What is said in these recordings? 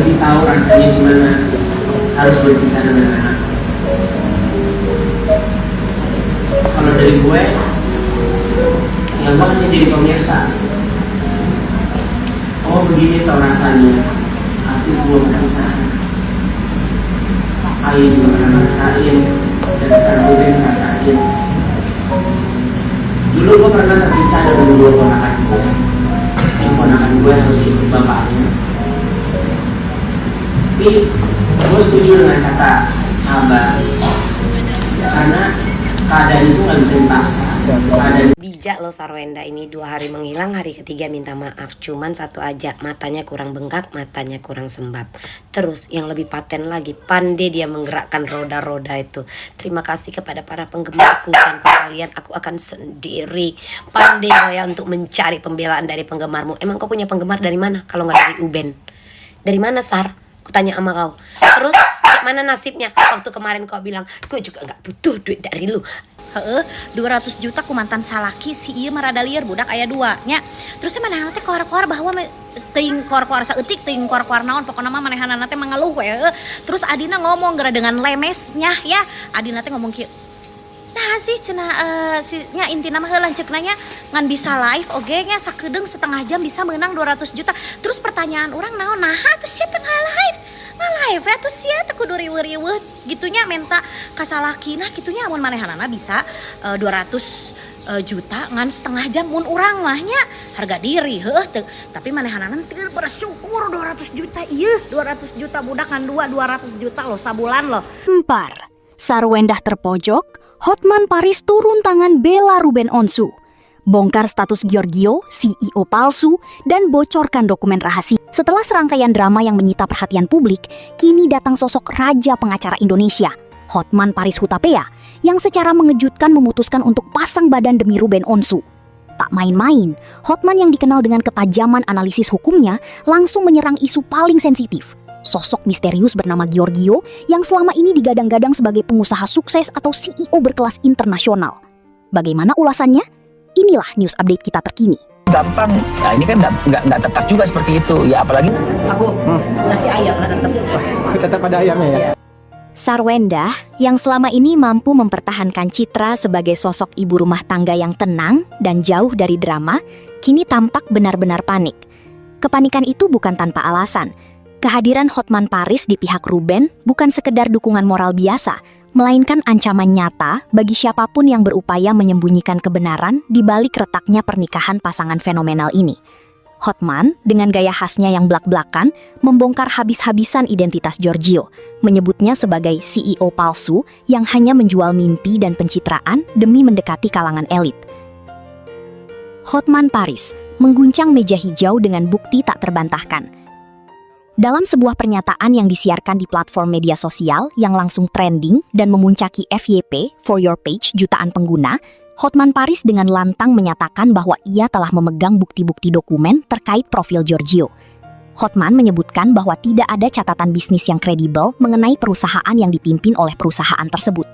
lebih tahu rasanya gimana harus berpisah dengan anak. Kalau dari gue, ya gue hanya jadi pemirsa. Oh begini tau rasanya, artis gue merasakan. Ayu juga pernah ngerasain, dan sekarang gue ngerasain. Dulu gue pernah terpisah dengan dua ponakan gue. Yang ponakan gue harus ikut bapaknya. Tapi gue setuju dengan kata sabar, karena keadaan itu nggak bisa dipaksa. Bijak lo Sarwenda ini, 2 hari menghilang, hari ketiga minta maaf. Cuman satu aja, matanya kurang bengkak, matanya kurang sembab. Terus yang lebih paten lagi, pandai dia menggerakkan roda-roda itu. Terima kasih kepada para penggemarku, tanpa kalian aku akan sendiri. Pandai lo ya untuk mencari pembelaan dari penggemarmu. Emang kau punya penggemar dari mana kalau nggak dari Uben? Dari mana Sar? Aku tanya sama kau. Terus mana nasibnya waktu kemarin kau bilang gue juga nggak butuh duit dari lu. 200 juta ku mantan salaki si ieu marada lieur budak aya 2 nya. Terus manehna teh koar-koar bahwa teuing koar-koar saeutik teuing koar-koar naon pokona mah manehanana teh mangeluh we. Terus Adina ngomong gara dengan lemesnya ya. Adina teh ngomong kieu. Nah sih cenah si nya intina mah heuh lanceuk nanya ngan bisa live oge nya sakedeung setengah jam bisa menang 200 juta. Terus pertanyaan orang naon nah atuh sia teu live. Live ya tuh sia teh kudu riweuh-riweuh gitunya menta ka salakina gitunya amun manehanana bisa 200 juta ngan setengah jam mun urang mah nya harga diri tapi manehanana teu bersyukur 200 juta ieu 200 juta budak ngan 200 juta loh sabulan loh. Empar, Sarwendah terpojok, Hotman Paris turun tangan bela Ruben Onsu. Bongkar status Giorgio, CEO palsu, dan bocorkan dokumen rahasia. Setelah serangkaian drama yang menyita perhatian publik, kini datang sosok raja pengacara Indonesia, Hotman Paris Hutapea, yang secara mengejutkan memutuskan untuk pasang badan demi Ruben Onsu. Tak main-main, Hotman yang dikenal dengan ketajaman analisis hukumnya langsung menyerang isu paling sensitif. Sosok misterius bernama Giorgio yang selama ini digadang-gadang sebagai pengusaha sukses atau CEO berkelas internasional. Bagaimana ulasannya? Inilah news update kita terkini. Gampang, nah ini kan nggak tepat juga seperti itu ya, apalagi Aku nasi ayam lah tetap ada ayamnya ya. Sarwendah yang selama ini mampu mempertahankan citra sebagai sosok ibu rumah tangga yang tenang dan jauh dari drama, kini tampak benar-benar panik. Kepanikan itu bukan tanpa alasan. Kehadiran Hotman Paris di pihak Ruben bukan sekedar dukungan moral biasa, melainkan ancaman nyata bagi siapapun yang berupaya menyembunyikan kebenaran di balik retaknya pernikahan pasangan fenomenal ini. Hotman, dengan gaya khasnya yang blak-blakan, membongkar habis-habisan identitas Giorgio, menyebutnya sebagai CEO palsu yang hanya menjual mimpi dan pencitraan demi mendekati kalangan elit. Hotman Paris mengguncang meja hijau dengan bukti tak terbantahkan. Dalam sebuah pernyataan yang disiarkan di platform media sosial yang langsung trending dan memuncaki FYP for your page jutaan pengguna, Hotman Paris dengan lantang menyatakan bahwa ia telah memegang bukti-bukti dokumen terkait profil Giorgio. Hotman menyebutkan bahwa tidak ada catatan bisnis yang kredibel mengenai perusahaan yang dipimpin oleh perusahaan tersebut.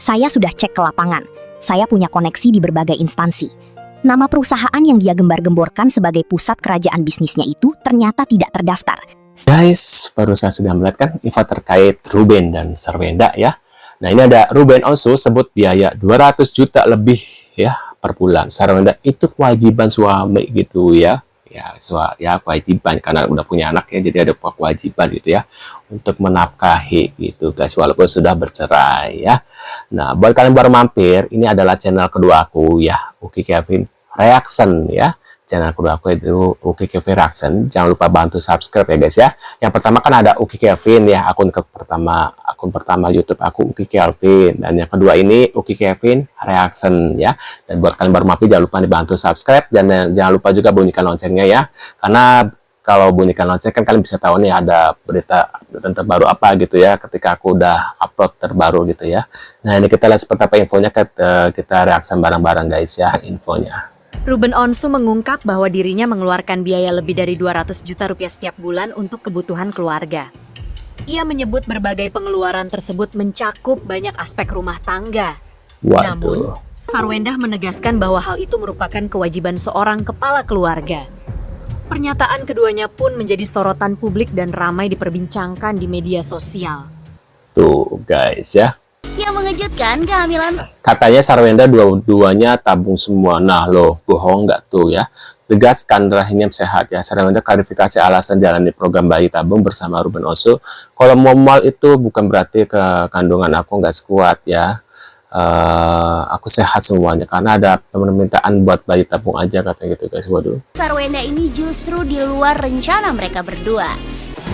Saya sudah cek ke lapangan, saya punya koneksi di berbagai instansi. Nama perusahaan yang dia gembar-gemborkan sebagai pusat kerajaan bisnisnya itu ternyata tidak terdaftar. Guys, baru saya sudah melihat kan info terkait Ruben dan Sarwenda ya. Nah ini ada Ruben Onsu sebut biaya 200 juta lebih ya per bulan. Sarwenda itu kewajiban suami gitu ya. Ya kewajiban karena udah punya anak ya, jadi ada kewajiban gitu ya untuk menafkahi gitu guys walaupun sudah bercerai ya. Nah buat kalian baru mampir, ini adalah channel kedua aku ya, Uki Kevin Reaction ya. Channel kedua aku itu Uki Kevin Reaction. Jangan lupa bantu subscribe ya guys ya. Yang pertama kan ada Uki Kevin ya, akun pertama YouTube aku Uki Kevin, dan yang kedua ini Uki Kevin Reaction ya. Dan buat kalian baru mampir jangan lupa dibantu subscribe dan jangan lupa juga bunyikan loncengnya ya. Karena kalau bunyikan lonceng kan kalian bisa tahu nih ada berita terbaru apa gitu ya ketika aku udah upload terbaru gitu ya. Nah ini kita lihat seperti apa infonya, kita reaction bareng-bareng guys ya infonya. Ruben Onsu mengungkap bahwa dirinya mengeluarkan biaya lebih dari 200 juta rupiah setiap bulan untuk kebutuhan keluarga. Ia menyebut berbagai pengeluaran tersebut mencakup banyak aspek rumah tangga. Namun, Sarwendah menegaskan bahwa hal itu merupakan kewajiban seorang kepala keluarga. Pernyataan keduanya pun menjadi sorotan publik dan ramai diperbincangkan di media sosial. Tuh guys ya. Yang mengejutkan, kehamilan Katanya Sarwenda dua-duanya tabung semua. Nah loh, bohong nggak tuh ya? Tegaskan rahimnya sehat ya. Sarwenda klarifikasi alasan jalani program bayi tabung bersama Ruben Onsu. Kalau mau mal itu bukan berarti ke kandungan aku nggak sekuat ya. Aku sehat semuanya karena ada permintaan buat bayi tabung aja katanya gitu guys. Waduh. Sarwenda ini justru di luar rencana mereka berdua.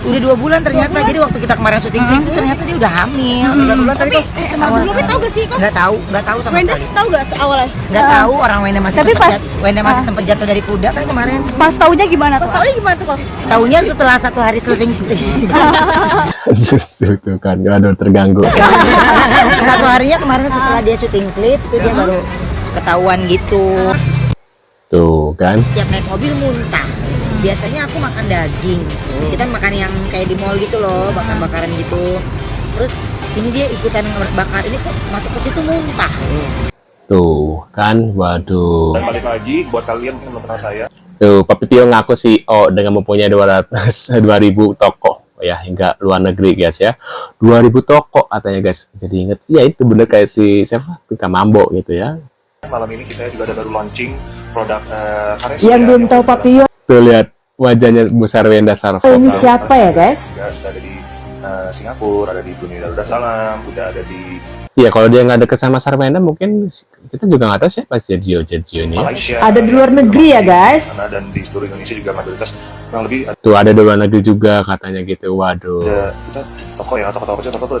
Udah 2 bulan ternyata, jadi waktu kita kemarin syuting klip itu ternyata dia udah hamil. Udah 2 bulan tapi Sebelumnya tahu gak sih kok? nggak tahu sama Wenda sekali. tahu gak awalnya? Nggak tahu orang Wenda masih Tapi sempat Wenda masih sempat jatuh dari kuda kan kemarin. Pas taunya gimana tuh? Pas taunya gimana tuh kok? Taunya setelah 1 hari syuting. Itu kan aduh terganggu. 1 harinya kemarin setelah dia syuting klip itu dia baru ketahuan gitu. Tuh kan. Setiap naik mobil muntah. Biasanya aku makan daging. Kita makan yang kayak di mall gitu loh, bakar-bakaran gitu. Terus ini dia ikutan bakar, ini kok masuk ke situ muntah. Tuh kan, waduh. Dan balik lagi buat kalian yang belum kenal saya. Tuh, Papi Tio ngaku CEO dengan mempunyai 200.000 toko ya hingga luar negeri guys ya. 2.000 toko katanya guys. Jadi inget, ya itu bener kayak si siapa? Pika Mambo gitu ya. Malam ini kita juga ada baru launching produk Kares. Yang belum tahu Papio. Tuh lihat wajahnya Bu Sarwenda Sarvo. Ini siapa ya guys? Sudah ada di Singapura, ada di Brunei Darussalam, udah ada di Iya, kalau dia nggak deket sama Sarwenda mungkin kita juga nggak tahu siapa Jergio ini. Malaysia. Ada di luar negeri ya guys? Dan di seluruh Indonesia juga mayoritas kurang lebih Tuh ada di luar negeri juga katanya gitu. Waduh. ada kita toko ya, toko-toko kecil, toko tuh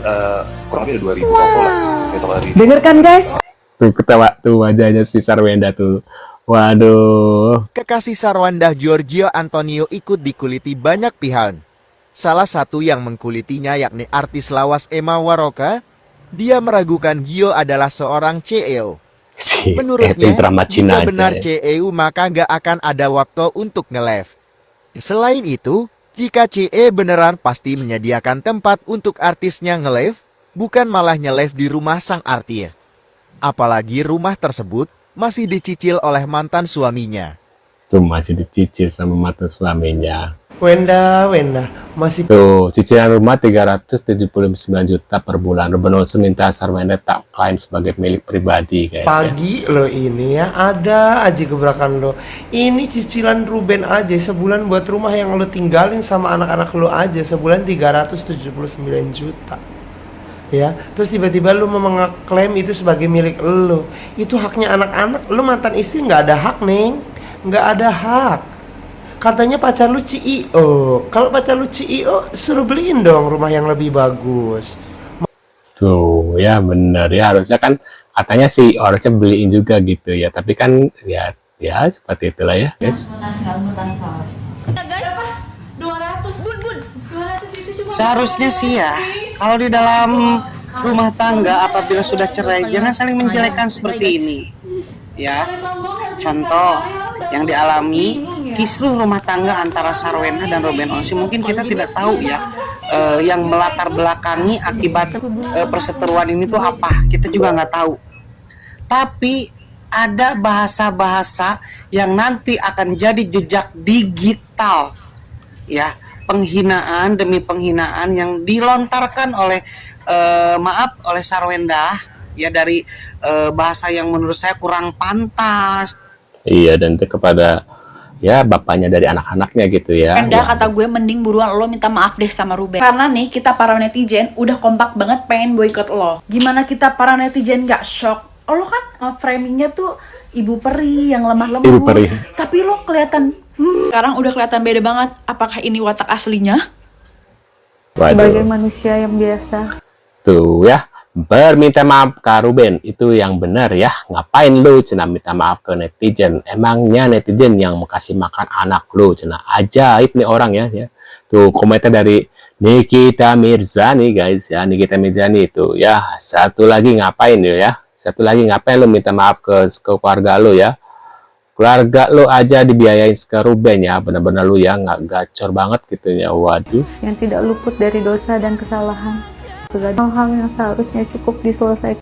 kurang lebih ada 2.000 toko lah. Kayak toko dari Dengarkan guys. Tuh ketawa tuh wajahnya si Sarwenda tuh. Waduh. Kekasih Sarwenda Giorgio Antonio ikut dikuliti banyak pihak. Salah satu yang mengkulitinya yakni artis lawas Emma Waroka. Dia meragukan Gio adalah seorang CEO. Si Menurutnya, drama Cina jika benar aja, ya. CEO maka nggak akan ada waktu untuk nge-live. Selain itu, jika CE beneran pasti menyediakan tempat untuk artisnya nge-live, bukan malah nge-live di rumah sang artis. Apalagi rumah tersebut masih dicicil oleh mantan suaminya. Tuh masih dicicil sama mantan suaminya. Wenda, masih Tuh, cicilan rumah 379 juta per bulan. Ruben Onsu minta Sarwenda tak klaim sebagai milik pribadi, guys. pagi lo ini ya, ada aja gebrakan lo. Ini cicilan Ruben aja sebulan buat rumah yang lo tinggalin sama anak-anak lo aja sebulan 379 juta. Ya, terus tiba-tiba lo mau mengeklaim itu sebagai milik lo. Itu haknya anak-anak. Lo mantan istri nggak ada hak, Neng. Nggak ada hak. Katanya pacar lu CEO. Kalau pacar lu CEO, suruh beliin dong rumah yang lebih bagus. Tuh, ya bener ya. Harusnya kan katanya sih harusnya beliin juga gitu ya. Tapi kan ya seperti itulah ya, guys. Seharusnya sih ya, kalau di dalam rumah tangga apabila sudah cerai jangan saling menjelekkan seperti ini. Ya. Contoh yang dialami kisruh rumah tangga antara Sarwenda dan Ruben Onsu mungkin kita tidak tahu ya yang melatar belakangi akibat perseteruan ini tuh apa, kita juga nggak tahu. Tapi ada bahasa-bahasa yang nanti akan jadi jejak digital ya, penghinaan demi penghinaan yang dilontarkan oleh oleh Sarwenda ya, dari bahasa yang menurut saya kurang pantas. Iya, dan itu kepada ya bapaknya dari anak-anaknya gitu ya. Wenda, kata gue mending buruan lo minta maaf deh sama Ruben. Karena nih kita para netizen udah kompak banget pengen boikot lo. Gimana kita para netizen gak shock? Lo kan framingnya tuh ibu peri yang lemah lembut. Ibu peri. Tapi lo kelihatan sekarang udah kelihatan beda banget. Apakah ini watak aslinya? Waduh. Manusia yang biasa. Tuh ya, berminta maaf ke Ruben itu yang benar ya. Ngapain lu cina minta maaf ke netizen? Emangnya netizen yang mau kasih makan anak lu cina? Ajaib nih orang ya. Tuh komentar dari Nikita Mirzani guys ya. Nikita Mirzani itu ya. Satu lagi ngapain ya? Satu lagi ngapain lu minta maaf ke keluarga lu ya? Keluarga lu aja dibiayain ke Ruben ya. Benar-benar lu ya nggak gacor banget gitu ya. Waduh. Yang tidak luput dari dosa dan kesalahan. Hal-hal yang seharusnya cukup diselesaikan.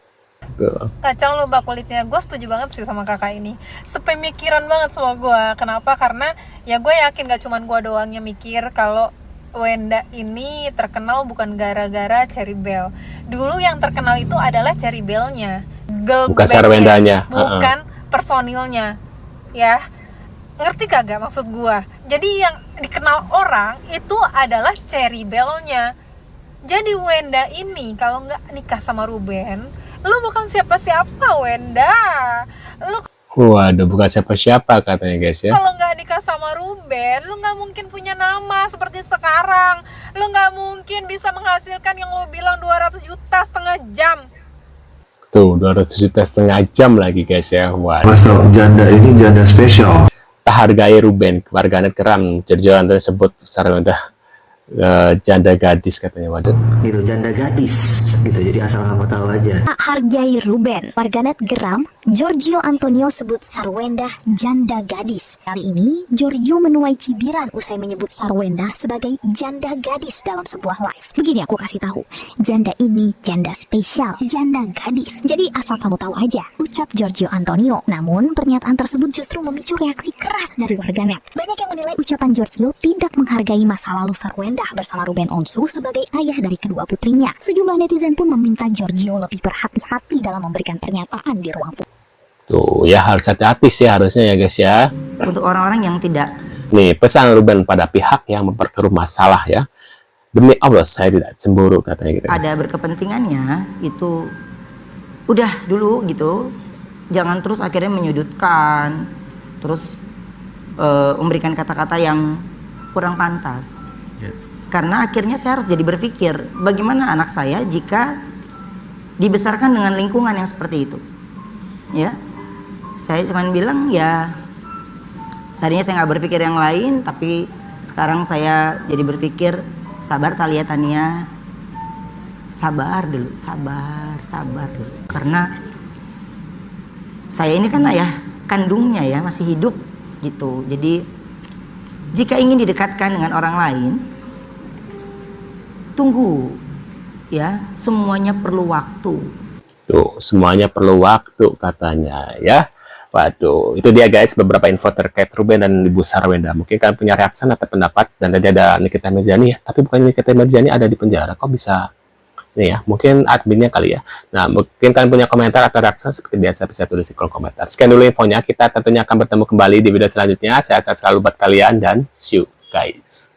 Tuh. Kacang lubak kulitnya. Gue setuju banget sih sama kakak ini. Sepemikiran banget sama gue. Kenapa? Karena ya gue yakin gak cuman gue doang yang mikir kalau Wenda ini terkenal bukan gara-gara Cherry Bell. Dulu yang terkenal itu adalah Cherry Bell-nya, girl Bukan band-nya, Sarwendanya. bukan personilnya. Ya, ngerti kagak maksud gua? Jadi yang dikenal orang itu adalah Cherry Bell-nya. Jadi Wenda ini kalau nggak nikah sama Ruben, lu bukan siapa-siapa, Wenda. Lu Waduh, bukan siapa-siapa katanya guys ya. kalau nggak nikah sama Ruben, lu nggak mungkin punya nama seperti sekarang. Lu nggak mungkin bisa menghasilkan yang lu bilang 200 juta setengah jam. Tuh, 200 juta setengah jam lagi guys ya. Wah. Mas tau, janda ini janda spesial. Tak hargai Ruben, warganet keram. Jerjolan tersebut secara mudah janda gadis katanya. Waduh. Gitu, janda gadis gitu. Jadi asal kamu tahu aja. Tak hargai Ruben, warganet geram. Giorgio Antonio sebut Sarwenda janda gadis. Kali ini, Giorgio menuai cibiran usai menyebut Sarwenda sebagai janda gadis dalam sebuah live. Begini aku kasih tahu, janda ini janda spesial, janda gadis. Jadi asal kamu tahu aja, ucap Giorgio Antonio. Namun, pernyataan tersebut justru memicu reaksi keras dari warganet. Banyak yang menilai ucapan Giorgio tidak menghargai masa lalu Sarwenda bersama Ruben Onsu sebagai ayah dari kedua putrinya. Sejumlah netizen pun meminta Giorgio lebih berhati-hati dalam memberikan pernyataan di ruang publik. Tuh, ya harus hati-hati sih harusnya ya guys ya. Untuk orang-orang yang tidak Nih, pesan Ruben pada pihak yang memperkeruh masalah ya. Demi Allah, saya tidak cemburu katanya gitu. ada berkepentingannya itu udah dulu gitu. Jangan terus akhirnya menyudutkan, terus memberikan kata-kata yang kurang pantas. Karena akhirnya saya harus jadi berpikir, bagaimana anak saya jika dibesarkan dengan lingkungan yang seperti itu. Ya, saya cuma bilang ya, tadinya saya nggak berpikir yang lain, tapi sekarang saya jadi berpikir, sabar Thalia Tania, sabar dulu, sabar dulu. Karena saya ini kan ayah kandungnya ya, masih hidup gitu. Jadi jika ingin didekatkan dengan orang lain, tunggu ya, semuanya perlu waktu. Tuh, semuanya perlu waktu katanya ya. Waduh, itu dia guys beberapa info terkait Ruben dan Ibu Sarwenda. Mungkin kalian punya reaksi atau pendapat. Dan tadi ada Nikita Mirzani ya, tapi bukan Nikita Mirzani ada di penjara. Kok bisa? Nih ya, mungkin adminnya kali ya. Nah, mungkin kalian punya komentar atau reaksi seperti biasa bisa tulis di kolom komentar. Sekian dulu infonya. Kita tentunya akan bertemu kembali di video selanjutnya. Sehat-sehat selalu buat kalian dan see you guys.